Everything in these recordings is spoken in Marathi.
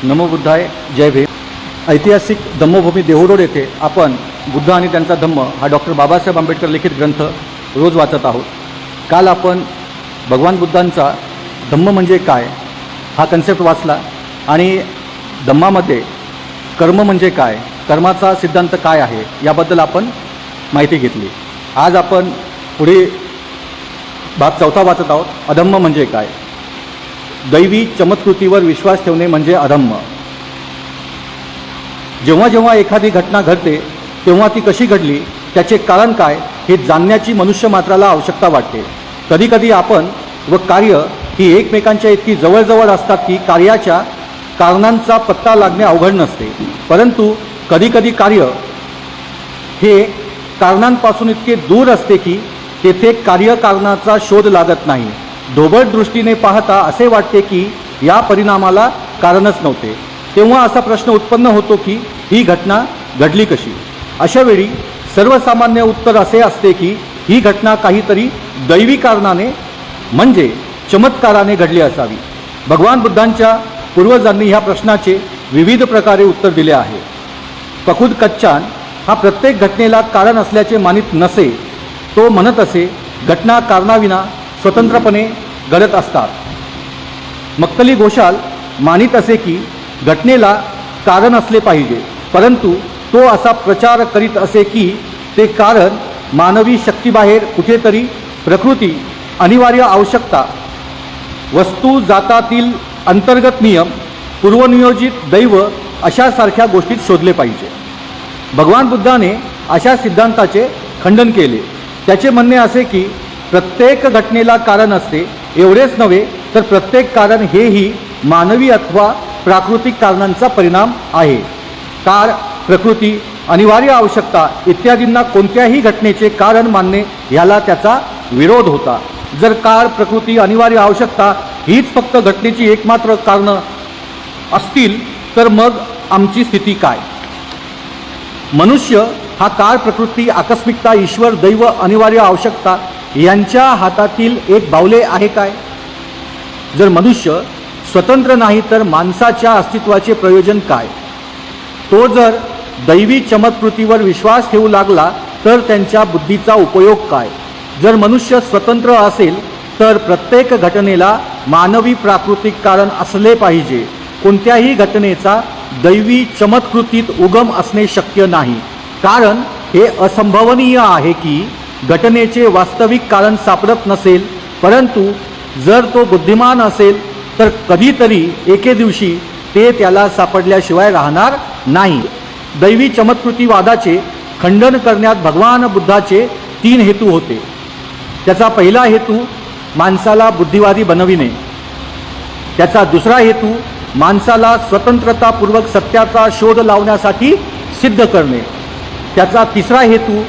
नमो बुद्धाय, जय भीम। ऐतिहासिक धम्मभूमी देहूरोड येथे आपण बुद्ध आणि त्यांचा धम्म हा डॉक्टर बाबासाहेब आंबेडकर लिखित ग्रंथ रोज वाचत आहोत। काल आपण भगवान बुद्धांचा धम्म म्हणजे काय हा कन्सेप्ट वाचला आणि धम्मामध्ये कर्म म्हणजे काय, कर्माचा सिद्धांत काय आहे याबद्दल आपण माहिती घेतली। आज आपण पुढे भाग चौथा वाचत आहोत। अधम्म म्हणजे काय? दैवी चमत्कृतीवर विश्वास ठेवणे म्हणजे अधम्म। जेव्हा जेव्हा एखादी घटना घडते तेव्हा ती कशी घडली, त्याचे कारण काय हे जाणण्याची मनुष्य मात्राला आवश्यकता वाटते। कधीकधी आपण व कार्य ही एकमेकांच्या इतकी जवळजवळ असतात की कार्याच्या कारणांचा पत्ता लागणे अवघड नसते, परंतु कधीकधी कार्य हे कारणांपासून इतके दूर असते की तेथे कार्यकारणाचा शोध लागत नाही। ढोबळ दृष्टीने पाहता असे वाटते की या परिणामाला कारणच नव्हते। तेव्हा असा प्रश्न उत्पन्न होतो की ही घटना घडली कशी? अशावेळी सर्वसामान्य उत्तर असे असते की ही घटना काहीतरी दैवी कारणाने म्हणजे चमत्काराने घडली असावी। भगवान बुद्धांच्या पूर्वजांनी ह्या प्रश्नाचे विविध प्रकारे उत्तर दिले आहे। पखुद कच्चान हा प्रत्येक घटनेला कारण असल्याचे मानित नसे। तो म्हणत असे, घटना कारणाविना स्वतंत्रपणे घडत असतात। मक्तली घोषाल मानित असे की घटनेला कारण असले पाहिजे, परंतु तो असा प्रचार करीत असे की ते कारण मानवी शक्तीबाहेर कुठेतरी प्रकृती, अनिवार्य आवश्यकता, वस्तू जातातील अंतर्गत नियम, पूर्वनियोजित दैव अशासारख्या गोष्टीत शोधले पाहिजे। भगवान बुद्धाने अशा सिद्धांताचे खंडन केले। त्याचे म्हणणे असे की प्रत्येक घटनेला कारण असते, एवढेच नव्हे तर प्रत्येक कारण हेही मानवी अथवा प्राकृतिक कारणांचा परिणाम आहे। काळ, प्रकृती, अनिवार्य आवश्यकता इत्यादींना कोणत्याही घटनेचे कारण मानणे याला त्याचा विरोध होता। जर काळ, प्रकृती, अनिवार्य आवश्यकता हीच फक्त घटनेची एकमात्र कारणं असतील तर मग आमची स्थिती काय? मनुष्य हा काळ, प्रकृती, आकस्मिकता, ईश्वर, दैव, अनिवार्य आवश्यकता यांच्या हातातील एक बावले आहे काय? जर मनुष्य स्वतंत्र नाही तर माणसाच्या अस्तित्वाचे प्रयोजन काय? तो जर दैवी चमत्कृतीवर विश्वास ठेवू लागला तर त्यांच्या बुद्धीचा उपयोग काय? जर मनुष्य स्वतंत्र असेल तर प्रत्येक घटनेला मानवी प्राकृतिक कारण असले पाहिजे। कोणत्याही घटनेचा दैवी चमत्कृतीत उगम असणे शक्य नाही, कारण हे असंभवनीय आहे की घटनेचे वास्तविक कारण सापडत नसेल, परंतु जर तो बुद्धिमान असेल तर कधीतरी एके दिवशी ते त्याला सापडल्याशिवाय राहणार नाही। दैवी चमत्कृतीवादाचे खंडन करण्यात भगवान बुद्धाचे 3 हेतू होते। त्याचा पहिला हेतू माणसाला बुद्धिवादी बनविणे, त्याचा दुसरा हेतू माणसाला स्वतंत्रतापूर्वक सत्याचा शोध लावण्यासाठी सिद्ध करणे, त्याचा तिसरा हेतू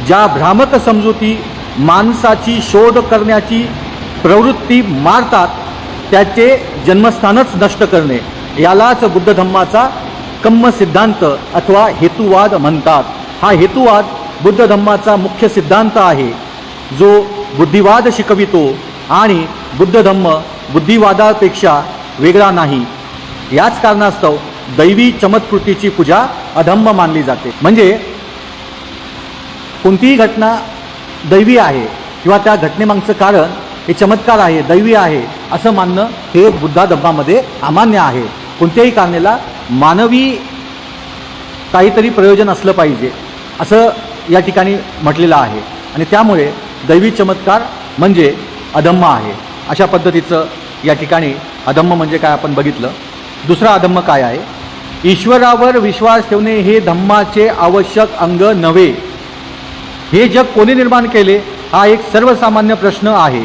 ज्या भ्रामक समजुती माणसाची शोध करण्याची प्रवृत्ती मारतात त्याचे जन्मस्थानच नष्ट करणे, यालाच बुद्ध धम्माचा कम्म सिद्धांत अथवा हेतुवाद म्हणतात। हा हेतुवाद बुद्ध धम्माचा मुख्य सिद्धांत आहे, जो बुद्धिवाद शिकवितो आणि बुद्ध धम्म बुद्धिवादापेक्षा वेगळा नाही। याच कारणास्तव दैवी चमत्कृतीची पूजा अधम्म मानली जाते। म्हणजे कोणतीही घटना दैवी आहे किंवा त्या घटनेमागचं कारण हे चमत्कार आहे, दैवी आहे असं मानणं हे बुद्धा धम्मामध्ये अमान्य आहे। कोणत्याही कारणाला मानवी काहीतरी प्रयोजन असलं पाहिजे असं या ठिकाणी म्हटलेलं आहे आणि त्यामुळे दैवी चमत्कार म्हणजे अधम्म आहे। अशा पद्धतीचं या ठिकाणी अधम्म म्हणजे काय आपण बघितलं। दुसरा अधम्म काय आहे? ईश्वरावर विश्वास ठेवणे हे धम्माचे आवश्यक अंग नव्हे। हे जग कोणी निर्माण केले हा एक सर्वसामान्य प्रश्न आहे।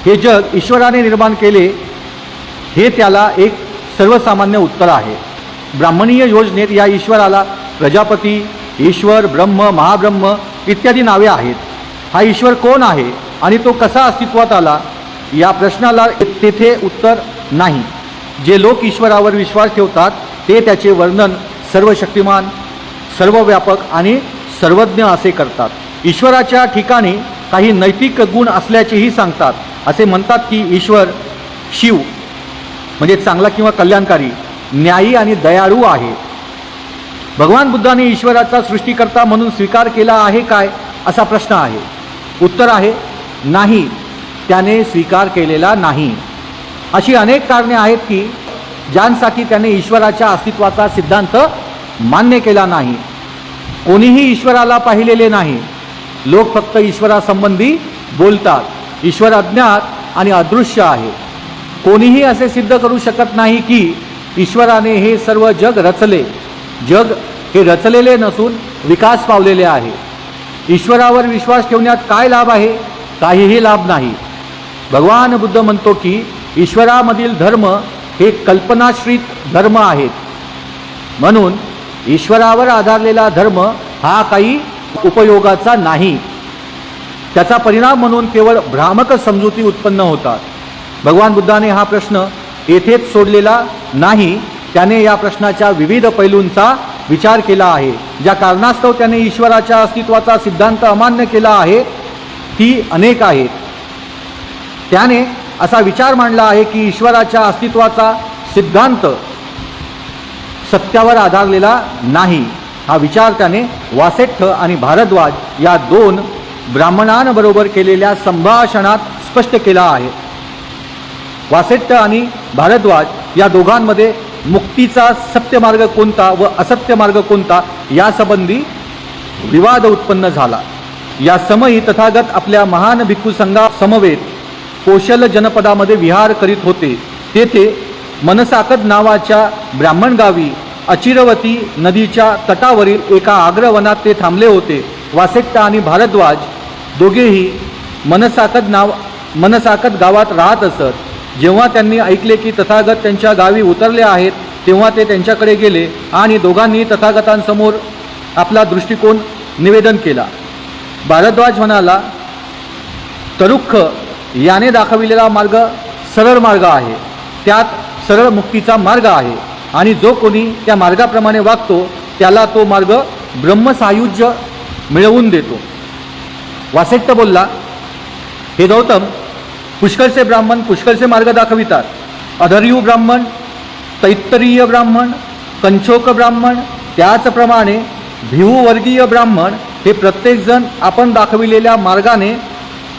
हे जग ईश्वराने निर्माण केले हे त्याला एक सर्वसामान्य उत्तर आहे। ब्राह्मणीय योजनेत या ईश्वराला प्रजापती, ईश्वर, ब्रह्म, महाब्रह्म इत्यादी नावे आहेत। हा ईश्वर कोण आहे आणि तो कसा अस्तित्वात आला या प्रश्नाला तेथे उत्तर नाही। जे लोक ईश्वरावर विश्वास ठेवतात ते त्याचे वर्णन सर्वशक्तिमान, सर्वव्यापक आणि सर्वज्ञ असे करतात। ईश्वराच्या ठिकाणी काही नैतिक गुण असल्याचेही सांगतात। असे म्हणतात की ईश्वर शिव म्हणजे चांगला किंवा कल्याणकारी, न्यायी आणि दयाळू आहे. भगवान बुद्धाने ईश्वराचा सृष्टीकर्ता म्हणून स्वीकार केला आहे काय, असा प्रश्न आहे. उत्तर आहे नाही, त्याने स्वीकार केलेला नाही. अशी अनेक कारणे आहेत की ज्यांसाठी त्याने ईश्वराच्या अस्तित्वाचा सिद्धांत मान्य केला नाही. कोणीही ईश्वराला पाहिलेले नाही. लोक फक्त ईश्वरासंबंधी बोलतात. ईश्वर अज्ञात आणि अदृश्य आहे. कोणीही असे सिद्ध करू शकत नाही की ईश्वराने हे सर्व जग रचले. जग हे रचलेले नसून विकास पावलेले आहे. ईश्वरावर विश्वास ठेवण्यात काय लाभ आहे? काहीही लाभ नाही. भगवान बुद्ध म्हणतो की ईश्वरामधील धर्म हे कल्पनाश्रित धर्म आहेत. म्हणून ईश्वरावर आधारलेला धर्म हा काही उपयोगाचा नाही. त्याचा परिणाम म्हणून केवळ भ्रामक समजुती उत्पन्न होतात. भगवान बुद्धाने हा प्रश्न येथेच सोडलेला नाही. त्याने या प्रश्नाच्या विविध पैलूंचा विचार केला आहे. ज्या कारणास्तव त्याने ईश्वराच्या अस्तित्वाचा सिद्धांत अमान्य केला आहे ती अनेक आहेत. त्याने असा विचार मांडला आहे की ईश्वराच्या अस्तित्वाचा सिद्धांत सत्यावर आधारलेला नाही. हा विचार त्याने वासेट्ठ आणि भारद्वाज या दोन ब्राह्मणांबरोबर केलेल्या संभाषणात स्पष्ट केला आहे. वासेट्ठ आणि भारद्वाज या दोघांमध्ये मुक्तीचा सत्य मार्ग कोणता व असत्य मार्ग कोणता यासंबंधी विवाद उत्पन्न झाला. या समयी तथागत आपल्या महान भिक्खू संघा समवेत कौशल जनपदामध्ये विहार करीत होते. तेथे मनसाकद नावाच्या ब्राह्मण गावी अचिरवती नदीच्या तटावरील एका आग्रवनात ते थांबले होते. वासेट्ट आणि भारद्वाज दोघेही मनसाकद गावात राहत असत. जेव्हा त्यांनी ऐकले की तथागत त्यांच्या गावी उतरले आहेत तेव्हा ते त्यांच्याकडे गेले आणि दोघांनी तथागतांसमोर आपला दृष्टिकोन निवेदन केला. भारद्वाज म्हणाला, तरुक्ख याने दाखविलेला मार्ग सरळ मार्ग आहे. त्यात सरळ मुक्तीचा मार्ग आहे आणि जो कोणी त्या मार्गाप्रमाणे वागतो त्याला तो मार्ग ब्रह्मसायुज्य मिळवून देतो. वासेट्ट बोलला, हे गौतम, पुष्कळचे ब्राह्मण पुष्कळचे मार्ग दाखवितात. अधर्यू ब्राह्मण, तैत्तरीय ब्राह्मण, कंचोक ब्राह्मण, त्याचप्रमाणे भिववर्गीय ब्राह्मण हे प्रत्येकजण आपण दाखविलेल्या मार्गाने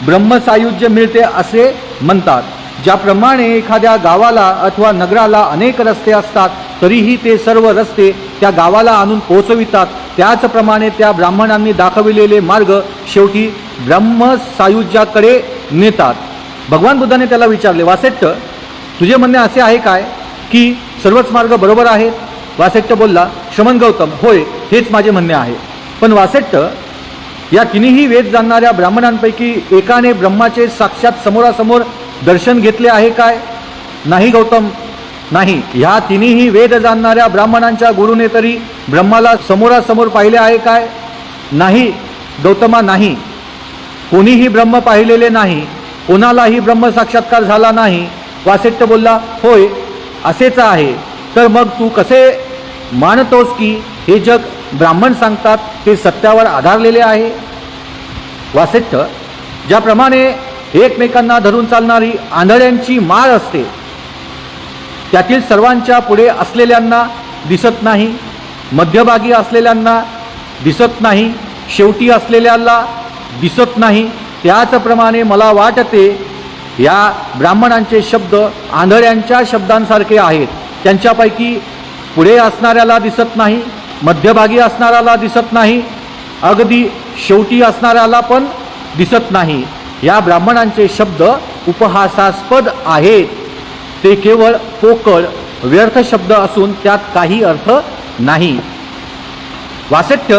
ब्रह्मसायुज्य मिळते असे म्हणतात. ज्याप्रमाणे एखाद्या गावाला अथवा नगराला अनेक रस्ते असतात तरीही ते सर्व रस्ते त्या गावाला आणून पोहोचवितात, त्याचप्रमाणे त्या ब्राह्मणांनी दाखविलेले मार्ग शेवटी ब्रह्मसायुज्याकडे नेतात. भगवान बुद्धाने त्याला विचारले, वासेट्ट, तुझे म्हणणे असे आहे काय की सर्वच मार्ग बरोबर आहेत? वासेट्ट बोलला, श्रमण गौतम, होय, हेच माझे म्हणणे आहे. पण वासेट्ट, या तिन्ही वेद जाणणाऱ्या ब्राह्मणांपैकी एकाने ब्रह्माचे साक्षात समोरासमोर दर्शन घेतले आहे काय? नाही गौतम, नाही. ह्या तिन्ही वेद जाणणाऱ्या ब्राह्मणांच्या गुरुने तरी ब्रह्माला समोरासमोर पाहिले आहे काय? नाही गौतमा, नाही. कोणीही ब्रह्म पाहिलेले नाही. कोणालाही ब्रह्म साक्षात्कार झाला नाही. वासेट्ट बोलला, होय, असेच आहे. तर मग तू कसे मानतोस की हे जग ब्राह्मण सांगतात ते सत्यावर आधारलेले आहे? वासेट्ट, ज्याप्रमाणे एकमेकांना धरून चालणारी आंधळ्यांची माळ असते, त्यातील सर्वांच्या पुढे असलेल्यांना दिसत नाही, मध्यभागी असलेल्यांना दिसत नाही, शेवटी असलेल्यांना दिसत नाही, त्याचप्रमाणे मला वाटते या ब्राह्मणांचे शब्द आंधळ्यांच्या शब्दांसारखे आहेत. त्यांच्यापैकी पुढे असणाऱ्याला दिसत नाही, मध्यभागी असणाऱ्याला दिसत नाही, अगदी शेवटी असणाऱ्याला पण दिसत नाही. या ब्राह्मणांचे शब्द उपहासास्पद आहेत. ते केवळ पोकळ व्यर्थ शब्द असून त्यात काही अर्थ नाही. वासेट्ट,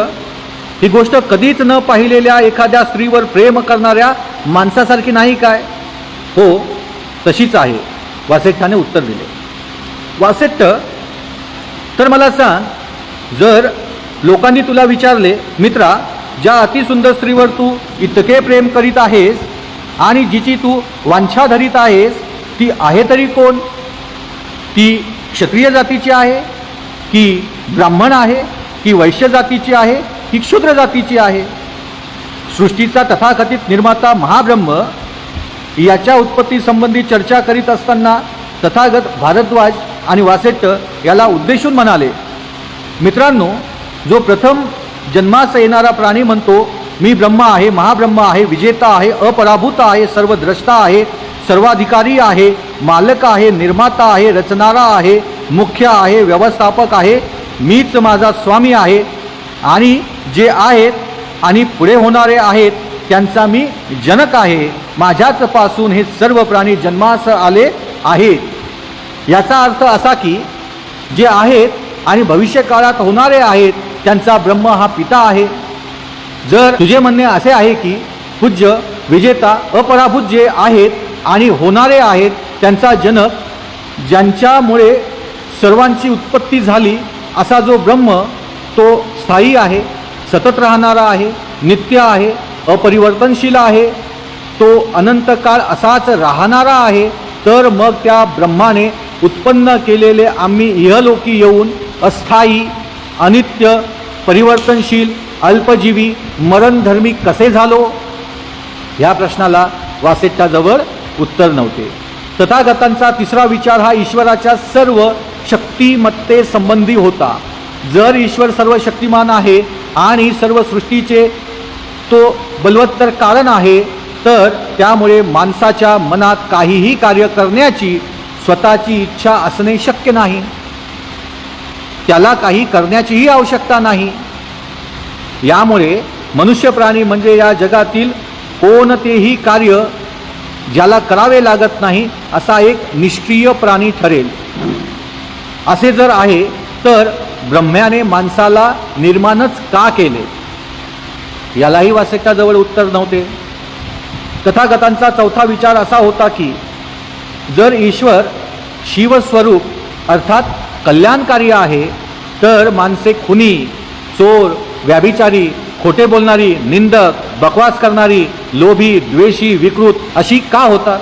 ही गोष्ट कधीच न पाहिलेल्या एखाद्या स्त्रीवर प्रेम करणाऱ्या माणसासारखी नाही काय? हो, तशीच आहे, वासेट्टाने उत्तर दिले. वासेट्ट, तर मला सांग, जर लोकांनी तुला विचारले, मित्रा, ज्या अतिसुंदर स्त्रीवर तू इतके प्रेम करीत आहेस आणि जिची तू वांछा धरीत आहेस ती आहे तरी कोण? ती क्षत्रिय जातीची आहे की ब्राह्मण आहे की वैश्य जातीची आहे की क्षुद्र जातीची आहे? सृष्टीचा तथाकथित निर्माता महाब्रह्म याच्या उत्पत्तीसंबंधी चर्चा करीत असताना तथागत भारद्वाज आणि वासेट्ट याला उद्देशून म्हणाले, मित्रांनो, जो प्रथम जन्मास येणारा प्राणी म्हणतो मी ब्रह्म आहे, महाब्रह्म आहे, विजेता आहे, अपराभूत आहे, सर्वद्रष्टा आहे, सर्वाधिकारी आहे, मालक आहे, निर्माता आहे, रचणारा आहे, मुख्य आहे, व्यवस्थापक आहे, मीच माझा स्वामी आहे आणि जे आहेत आणि पुढे होणारे आहेत त्यांचा मी जनक आहे, माझ्याच पासून हे सर्व प्राणी जन्मास आले आहेत। याचा अर्थ असा की जे आहेत आणि भविष्य काळात होणारे आहेत त्यांचा ब्रह्म हा पिता आहे। जर तुझे म्हणणे असे आहे की पूज्य, विजेता, अपराभूत जे आहेत आणि होणारे आहेत त्यांचा जनक, ज्यांच्यामुळे सर्वांची उत्पत्ती झाली असा जो ब्रह्म तो स्थायी आहे, सतत राहणारा आहे, नित्य आहे, अपरिवर्तनशील आहे, तो अनंत काळ असाच राहणारा आहे, तर मग त्या ब्रह्माने उत्पन्न केलेले आम्ही इहलोकी येऊन अस्थायी, अनित्य, परिवर्तनशील, अल्पजीवी, मरणधर्मी कसे झालो? ह्या प्रश्नाला वासेट्टाजवळ उत्तर नव्हते। तथागतांचा तिसरा विचार हा ईश्वराच्या सर्व शक्तिमत्ते संबंधी होता। जर ईश्वर सर्व शक्तिमान आहे आणि सर्व सृष्टीचे तो बलवत्तर कारण आहे, तर त्यामुळे माणसाच्या मनात काहीही कार्य करण्याची स्वतःची इच्छा असणे शक्य नाही, त्याला काही करण्याचीही आवश्यकता नाही। यामुळे मनुष्य प्राणी म्हणजे या जगातील कोणतेही कार्य ज्याला करावे लागत नाही असा एक निष्क्रिय प्राणी ठरेल। असे जर आहे तर ब्रह्म्याने माणसाला निर्माणच का केले? यालाही वासेट्टाजवळ उत्तर नव्हते। तथागतांचा चौथा विचार असा होता की जर ईश्वर शिवस्वरूप अर्थात कल्याणकारी आहे, तर माणसे खुनी, चोर, व्याभिचारी, खोटे बोलणारी, निंदक, बकवास करणारी, लोभी, द्वेषी, विकृत अशी का होतात?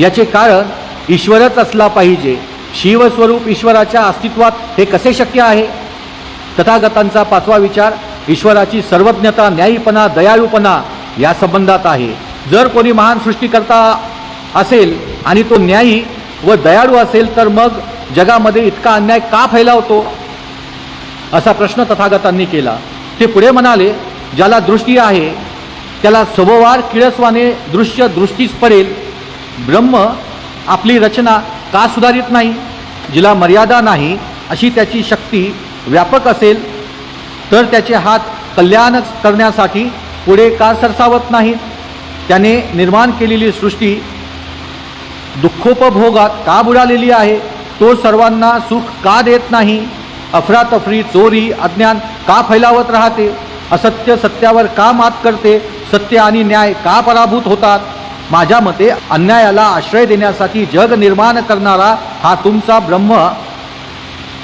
याचे कारण ईश्वरच असला पाहिजे। शिवस्वरूप ईश्वराच्या अस्तित्वात हे कसे शक्य आहे? तथागतांचा पाचवा विचार ईश्वराची सर्वज्ञता, न्यायीपणा, दयाळूपणा या संबंधात आहे। जर कोणी महान सृष्टीकर्ता असेल आणि तो न्यायी व दयाळू असेल, तर मग जगामध्ये इतका अन्याय का फैलावतो? असा प्रश्न तथागतांनी केला। ते पुढे म्हणाले, ज्याला दृष्टी आहे त्याला सववार किळसवाने दृश्य दृष्टीस पडेल। ब्रह्म आपली रचना का सुधारित नाही? जिला मर्यादा नाही अशी त्याची शक्ती व्यापक असेल, तर त्याचे हात कल्याण करण्यासाठी पुढे का सरसावत नाहीत? त्याने निर्माण केलेली सृष्टी दुःखोपभोगात का बुडालेली आहे? तो सर्वांना सुख का देत नाही? अफरातफरी, चोरी, अज्ञान का फैलावत राहते? असत्य सत्यावर का मात करते? सत्य आणि न्याय का पराभूत होतात? माझ्या मते अन्यायाला आश्रय देण्यासाठी जग निर्माण करणारा हा तुमचा ब्रह्म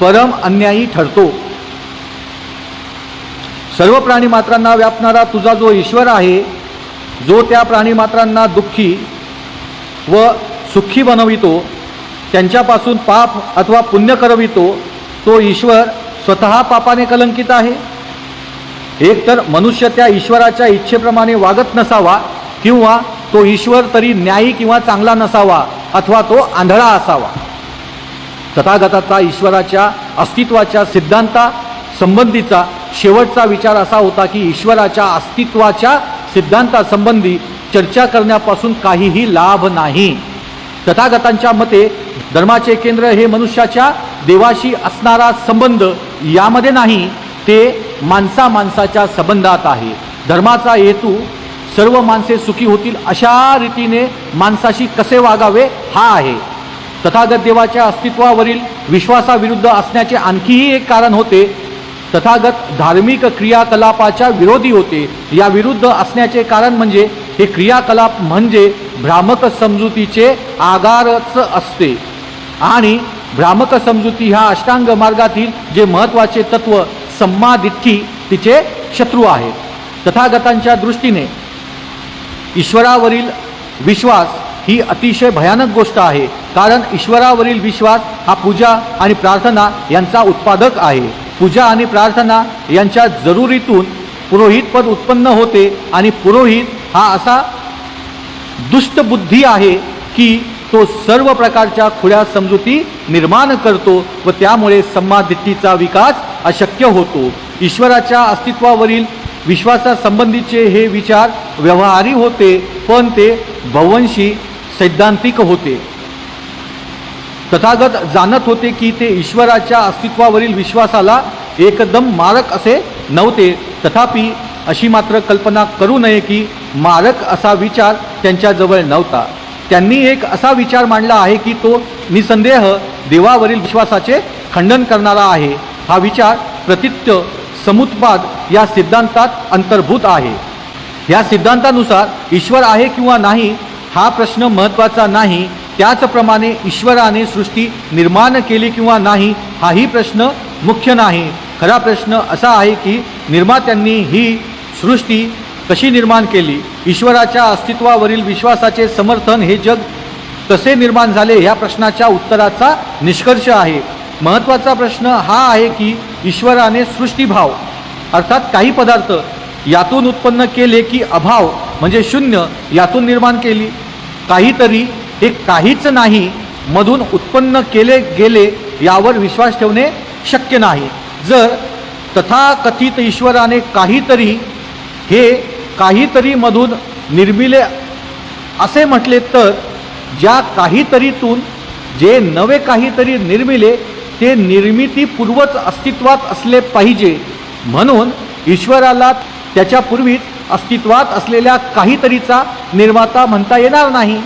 परम अन्यायी ठरतो। सर्व प्राणीमात्रांना व्यापणारा तुझा जो ईश्वर आहे, जो त्या प्राणीमात्रांना दुःखी व सुखी बनवितो, त्यांच्यापासून पाप अथवा पुण्य करवितो, तो ईश्वर स्वतः पापाने कलंकित आहे। एकतर मनुष्य त्या ईश्वराच्या इच्छेप्रमाणे वागत नसावा, किंवा तो ईश्वर तरी न्यायी किंवा चांगला नसावा, अथवा तो आंधळा असावा। तथागताचा ईश्वराच्या अस्तित्वाच्या सिद्धांता संबंधीचा शेवटचा विचार असा होता की ईश्वराच्या अस्तित्वाच्या सिद्धांतासंबंधी चर्चा करण्यापासून काहीही लाभ नाही। तथागतांच्या मते धर्माचे केंद्र हे मनुष्याच्या देवाशी असणारा संबंध यामध्ये नाही, ते माणसाच्या संबंधात आहे। धर्माचा हेतू सर्व माणसे सुखी होतील अशा रीतीने माणसाशी कसे वागावे हा आहे। तथागत देवाच्या अस्तित्वावरील विश्वासाविरुद्ध असण्याचे आणखीही एक कारण होते। तथागत धार्मिक क्रियाकलापाच्या विरोधी होते। या विरुद्ध असण्याचे कारण म्हणजे हे क्रियाकलाप म्हणजे भ्रामक समजुतीचे आगारच असते, आणि भ्रामक समजुती ह्या अष्टांग मार्गातील जे महत्त्वाचे तत्व सम्मादिट्ठी तिचे शत्रू आहेत। तथागतांच्या दृष्टीने ईश्वरावरील विश्वास ही अतिशय भयानक गोष्ट आहे, कारण ईश्वरावरील विश्वास हा पूजा आणि प्रार्थना यांचा उत्पादक आहे। पूजा आणि प्रार्थना यांच्या जरुरीतून पुरोहित पद उत्पन्न होते, आणि पुरोहित हा असा दुष्ट बुद्धी आहे की तो सर्व प्रकारच्या खुल्या समजुती निर्माण करतो व त्यामुळे सम्मादिट्ठीचा विकास अशक्य होतो. ईश्वराच्या अस्तित्वावरील विश्वासासंबंधीचे हे विचार व्यवहारी होते, पण ते बव्हंशी सैद्धांतिक होते. तथागत जाणत होते की ते ईश्वराच्या अस्तित्वावरील विश्वासाला एकदम मारक असे नव्हते. तथापि अशी मात्र कल्पना करू नये की मारक असा विचार त्यांच्याजवळ नव्हता. त्यांनी एक असा विचार मांडला आहे की तो निसंदेह देवावरील विश्वासाचे खंडन करणारा आहे. हा विचार प्रतित्य समुत्पाद या सिद्धांतात अंतर्भूत आहे. या सिद्धांतानुसार ईश्वर आहे किंवा नाही हा प्रश्न महत्त्वाचा नाही. त्याचप्रमाणे ईश्वराने सृष्टी निर्माण केली किंवा नाही हाही प्रश्न मुख्य नाही. खरा प्रश्न असा आहे की निर्मात्यांनी ही सृष्टी कशी निर्माण केली. ईश्वराच्या अस्तित्वावरील विश्वासाचे समर्थन हे जग कसे निर्माण झाले ह्या प्रश्नाच्या उत्तराचा निष्कर्ष आहे. महत्त्वाचा प्रश्न हा आहे की ईश्वराने सृष्टीभाव अर्थात काही पदार्थ यातून उत्पन्न केले की अभाव म्हणजे शून्य यातून निर्माण केली. काहीतरी हे काहीच नाही मधून उत्पन्न केले गेले यावर विश्वास ठेवणे शक्य नाही. जर तथाकथित ईश्वराने काहीतरी हे काहीतरी मधून निर्मिले असे म्हटले तर ज्या काहीतरीतून जे नवे काहीतरी निर्मिले ते निर्मितीपूर्वच अस्तित्वात असले पाहिजे. म्हणून ईश्वराला त्याच्यापूर्वीच अस्तित्वात असलेल्या काहीतरीचा निर्माता म्हणता येणार नाही.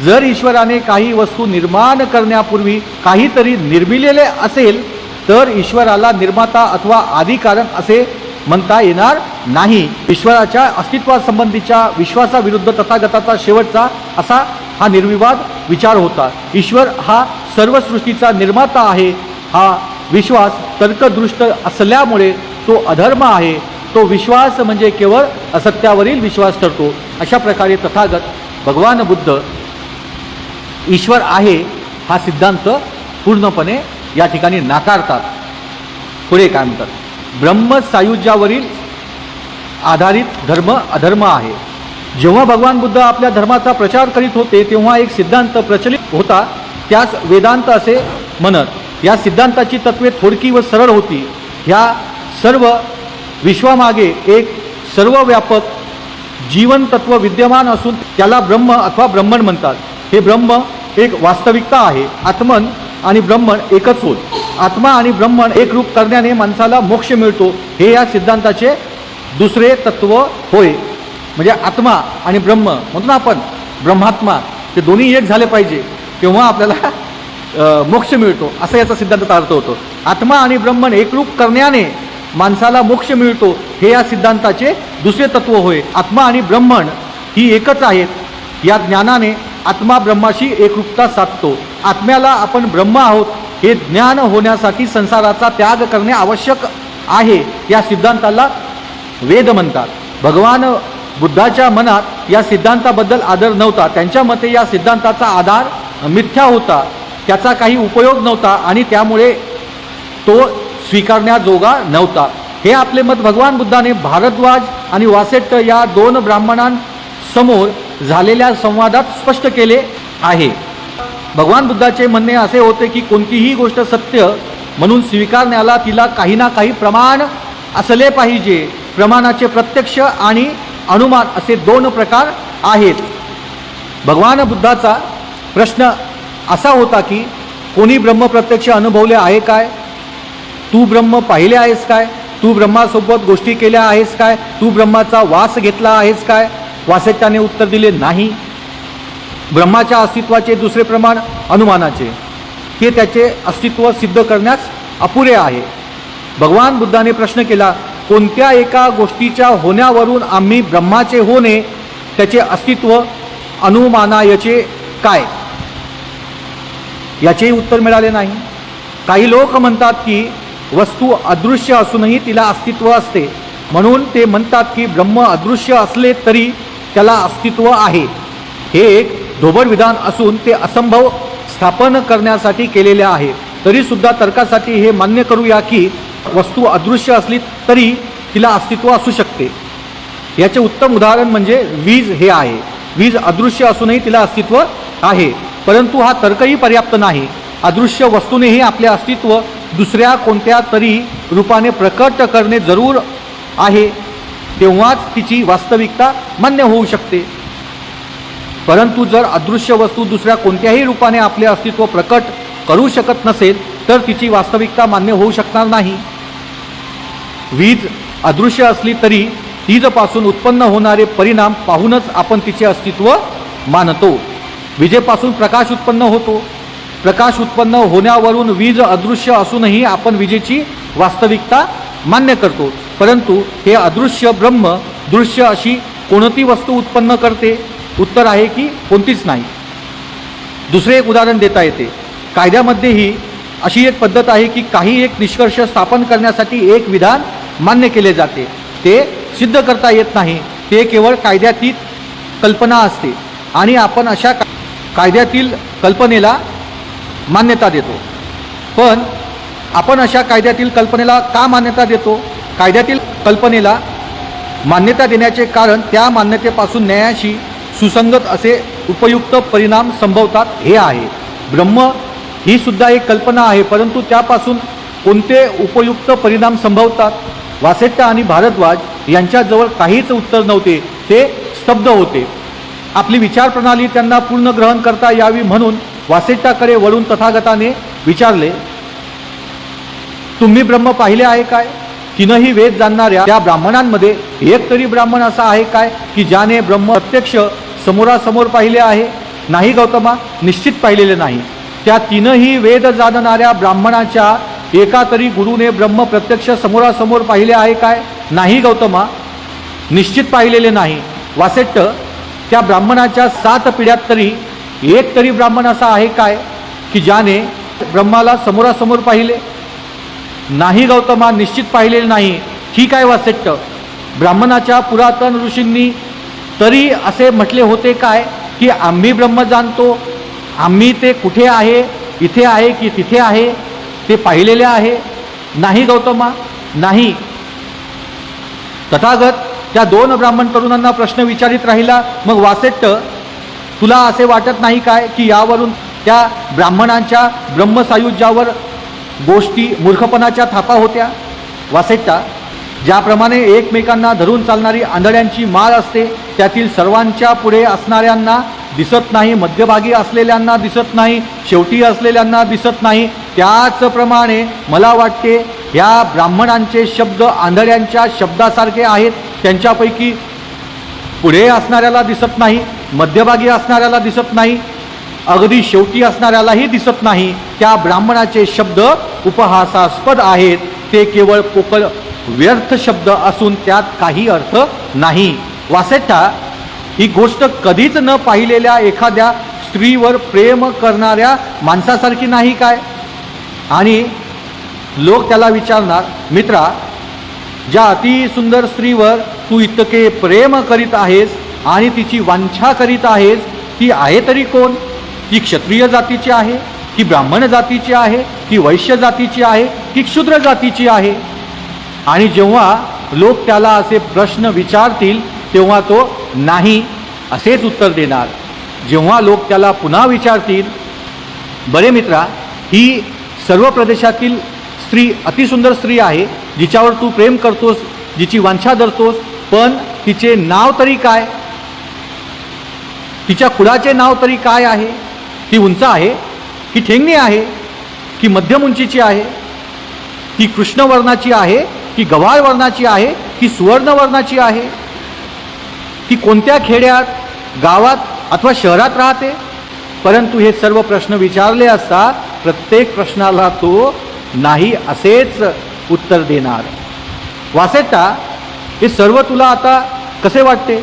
जर ईश्वराने काही वस्तू निर्माण करण्यापूर्वी काहीतरी निर्मिलेले असेल तर ईश्वराला निर्माता अथवा आदिकारण असे म्हणता येणार नाही. ईश्वराच्या अस्तित्वासंबंधीच्या विश्वासाविरुद्ध तथागताचा शेवटचा असा हा निर्विवाद विचार होता. ईश्वर हा सर्व सृष्टीचा निर्माता आहे. हा विश्वास तर्कदृष्ट असल्यामुळे तो अधर्म आहे. तो विश्वास म्हणजे केवळ असत्यावरील विश्वास ठरतो. अशा प्रकारे तथागत भगवान बुद्ध ईश्वर आहे हा सिद्धांत पूर्णपणे या ठिकाणी नाकारतात. पुढे काय म्हणतात, ब्रह्मसायुज्यावरील आधारित धर्म अधर्म आहे. जेव्हा भगवान बुद्ध आपल्या धर्माचा प्रचार करीत होते तेव्हा एक सिद्धांत प्रचलित होता, त्यास वेदांत असे म्हणत. या सिद्धांताची तत्त्वे थोडकी व सरळ होती. ह्या सर्व विश्वामागे एक सर्वव्यापक जीवन तत्व विद्यमान असून त्याला ब्रह्म अथवा ब्रह्मण म्हणतात. हे ब्रह्म एक वास्तविकता आहे. आत्मन आणि ब्रह्मण एकच होत. आत्मा आणि ब्रह्मण एक रूप करण्याने माणसाला मोक्ष मिळतो हे या सिद्धांताचे दुसरे तत्व होय. म्हणजे आत्मा आणि ब्रह्म म्हणतो ना आपण ब्रह्मात्मा, ते दोन्ही एक झाले पाहिजे तेव्हा आपल्याला मोक्ष मिळतो असा याचा सिद्धांताचा अर्थ होतो. आत्मा आणि ब्रह्मण एकरूप करण्याने माणसाला मोक्ष मिळतो हे या सिद्धांताचे दुसरे तत्व होय. आत्मा आणि ब्रह्मण ही एकच आहेत. या ज्ञानाने आत्मा ब्रह्माशी एकरूपता साधतो. आत्म्याला आपण ब्रह्म आहोत हे ज्ञान होण्यासाठी संसाराचा त्याग करणे आवश्यक आहे. या सिद्धांताला वेद म्हणतात. भगवान बुद्धाच्या मनात या सिद्धांताबद्दल आदर नव्हता. त्यांच्या मते या सिद्धांताचा आधार मिथ्या होता, त्याचा काही उपयोग नव्हता आणि त्यामुळे तो स्वीकारण्याजोगा नव्हता. हे आपले मत भगवान बुद्धाने भारद्वाज आणि वासेट्ट या दोन ब्राह्मणांसमोर झालेल्या संवादात स्पष्ट केले आहे. भगवान बुद्धाचे म्हणणे असे होते की कोणतीही गोष्ट सत्य म्हणून स्वीकारण्याला तिला काही ना काही प्रमाण असले पाहिजे. प्रमाणाचे प्रत्यक्ष आणि अनुमान असे दोन प्रकार आहेत. भगवान बुद्धाचा प्रश्न असा होता की कोणी ब्रह्म प्रत्यक्ष अनुभवले आहे काय? तू ब्रह्म पाहिले आहेस काय? तू ब्रह्मासोबत गोष्टी केल्या आहेस काय? तू ब्रह्माचा वास घेतला आहेस काय? वासेट्टाने उत्तर दिले नाही. ब्रह्माच्या अस्तित्वाचे दुसरे प्रमाण अनुमानाचे, ते त्याचे अस्तित्व सिद्ध करण्यास अपुरे आहे. भगवान बुद्धाने प्रश्न केला, कोणत्या एका गोष्टीच्या होण्यावरून आम्ही ब्रह्माचे होणे त्याचे अस्तित्व अनुमानायचे काय? याचेही उत्तर मिळाले नाही. काही लोक म्हणतात की वस्तू अदृश्य असूनही तिला अस्तित्व असते, म्हणून ते म्हणतात की ब्रह्म अदृश्य असले तरी त्याला अस्तित्व आहे. हे एक ढोबळ विधान असून ते असंभव स्थापन करण्यासाठी केलेले आहे. तरीसुद्धा तर्कासाठी हे मान्य करूया की वस्तू अदृश्य असली तरी तिला अस्तित्व असू शकते. याचे उत्तम उदाहरण म्हणजे वीज हे आहे. वीज अदृश्य असूनही तिला अस्तित्व आहे. परंतु हा तर्कही पर्याप्त नाही. अदृश्य वस्तूनेही आपले अस्तित्व दुसऱ्या कोणत्या तरी रूपाने प्रकट करणे जरूर आहे, तेव्हाच तिची वास्तविकता मान्य होऊ शकते. परंतु जर अदृश्य वस्तू दुसऱ्या कोणत्याही रूपाने आपले अस्तित्व प्रकट करू शकत नसेल तर तिची वास्तविकता मान्य होऊ शकणार नाही. वीज अदृश्य असली तरी वीजेपासून उत्पन्न होणारे परिणाम पाहूनच आपण तिचे अस्तित्व मानतो. विजेपासून प्रकाश उत्पन्न होतो. प्रकाश उत्पन्न होण्यावरून वीज अदृश्य असूनही आपण विजेची वास्तविकता मान्य करतो. परंतु हे अदृश्य ब्रह्म दृश्य अशी कोणती वस्तू उत्पन्न करते? उत्तर आहे की कोणतीच नाही. दुसरे एक उदाहरण देता येते. कायद्यामध्येही अशी एक पद्धत आहे की काही एक निष्कर्ष स्थापन करण्यासाठी एक विधान मान्य केले जाते, ते सिद्ध करता येत नाही, ते केवळ कायद्यातील कल्पना असते आणि आपण अशा कायद्यातील कल्पनेला मान्यता देतो. पण आपण अशा कायद्यातील कल्पनेला का मान्यता देतो? कायद्यातील कल्पनेला मान्यता देण्याचे कारण त्या मान्यतेपासून न्यायाशी सुसंगत असे उपयुक्त परिणाम संभवतात हे आहे. ब्रह्म ही सुद्धा एक कल्पना आहे, परंतु त्यापासून कोणते उपयुक्त परिणाम संभवतात? वासेट्टा आणि भारद्वाज यांच्याजवळ काहीच उत्तर नव्हते. ते स्तब्ध होते. आपली विचारप्रणाली त्यांना पूर्ण ग्रहण करता यावी म्हणून वासेट्टाकडे वळून तथागताने विचारले, तुम्ही ब्रह्म पाहिले आहे काय? तीनही वेद जाणणाऱ्या त्या ब्राह्मणांमध्ये एक तरी ब्राह्मण असा आहे काय की ज्याने ब्रह्म प्रत्यक्ष समोरासमोर पाहिले आहे? नाही गौतमा, निश्चित पाहिलेले नाही. त्या तीनही वेद जाणणाऱ्या ब्राह्मणाच्या एका तरी गुरुने ब्रह्म प्रत्यक्ष समोरासमोर पाहिले आहे काय? नाही गौतमा, निश्चित पाहिलेले नाही. वासेट्ट, त्या ब्राह्मणाच्या 7 पिढ्यात तरी एक तरी ब्राह्मण असा आहे काय की ज्याने ब्रह्माला समोरासमोर पाहिले? नाही गौतमा, निश्चित पाहिलेले नाही. ठीक आहे वासेट्ट, ब्राह्मणाच्या पुरातन ऋषींनी तरी असे म्हटले होते काय की आम्ही ब्रह्म जाणतो, आम्ही ते कुठे आहे, इथे आहे की तिथे आहे, ते पाहिलेले आहे? नाही गौतमा, नाही. तथागत त्या 2 ब्राह्मण तरुणांना प्रश्न विचारित राहिला. मग वासेट्ट, तुला असे वाटत नाही काय की यावरून त्या ब्राह्मणांच्या ब्रह्मसायुज्यावर गोष्टी मूर्खपणाच्या थापा होत्या? वासेट्टा, ज्याप्रमाणे एकमेकांना धरून चालणारी आंधळ्यांची माळ असते, त्यातील सर्वांच्या पुढे असणाऱ्यांना दिसत नाही, मध्यभागी असलेल्यांना दिसत नाही, शेवटी असलेल्यांना दिसत नाही, त्याचप्रमाणे मला वाटते ह्या ब्राह्मणांचे शब्द आंधळ्यांच्या शब्दासारखे आहेत. त्यांच्यापैकी पुढे असणाऱ्याला दिसत नाही, मध्यभागी असणाऱ्याला दिसत नाही, अगदी शेवटी असणाऱ्यालाही दिसत नाही. त्या ब्राह्मणाचे शब्द उपहासास्पद आहेत. ते केवळ पोकळ व्यर्थ शब्द असून त्यात काही अर्थ नाही. वासेट्टा, ही गोष्ट कधीच न पाहिलेल्या एखाद्या स्त्रीवर प्रेम करणाऱ्या माणसासारखी नाही काय? आणि लोक त्याला विचारणार, मित्रा, ज्या अतिसुंदर स्त्रीवर तू इतके प्रेम करीत आहेस आणि तिची वांछा करीत आहेस, ती आहे तरी कोण? ती क्षत्रिय जातीची आहे की ब्राह्मण जातीची आहे की वैश्य जातीची आहे की क्षुद्र जातीची आहे? आणि जेव्हा लोक त्याला असे प्रश्न विचारतील तेव्हा तो नाही असेच उत्तर देणार. जेव्हा लोक त्याला पुन्हा विचारतील, बरे मित्रा, ही सर्व प्रदेशातील स्त्री अतिसुंदर स्त्री आहे जिच्यावर तू प्रेम करतोस, जिची वांछा धरतोस, पण तिचे नाव तरी काय? तिच्या कुळाचे नाव तरी काय आहे? ती उंच आहे की ठेंगणी आहे की मध्यम उंचीची आहे? ती कृष्ण वर्णाची आहे की गव्हाळ वर्णाची आहे की सुवर्ण वर्णाची आहे? ती कोणत्या खेड्यात, गावात अथवा शहरात राहते? परंतु हे सर्व प्रश्न विचारले असता प्रत्येक प्रश्नाला तो नाही असेच उत्तर देणार. वासेट्टा, हे सर्व तुला आता कसे वाटते?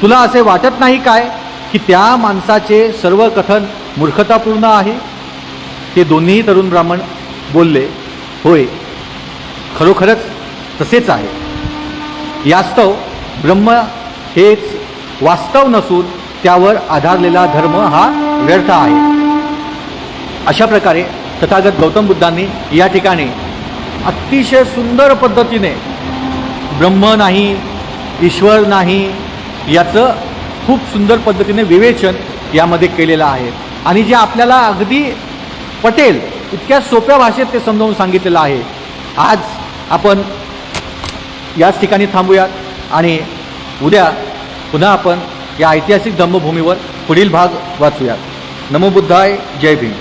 तुला असे वाटत नाही काय की त्या माणसाचे सर्व कथन मूर्खतापूर्ण आहे? ते दोन्ही तरुण ब्राह्मण बोलले, होय, खरोखरच तसेच आहे. यास्तव ब्रह्म हेच वास्तव नसून त्यावर आधारलेला धर्म हा व्यर्थ आहे. अशा प्रकारे तथागत गौतम बुद्धांनी या ठिकाणी अतिशय सुंदर पद्धतीने ब्रह्म नाही, ईश्वर नाही याचं खूप सुंदर पद्धतीने विवेचन यामध्ये केलेलं आहे आणि जे आपल्याला अगदी पटेल इतक्या सोप्या भाषेत ते समजावून सांगितलेलं आहे. आज आपण याच ठिकाणी थांबूयात आणि उद्या पुन्हा आपण या ऐतिहासिक जन्मभूमीवर पुढील भाग वाचूयात. नमो बुद्धाय. जय भीम.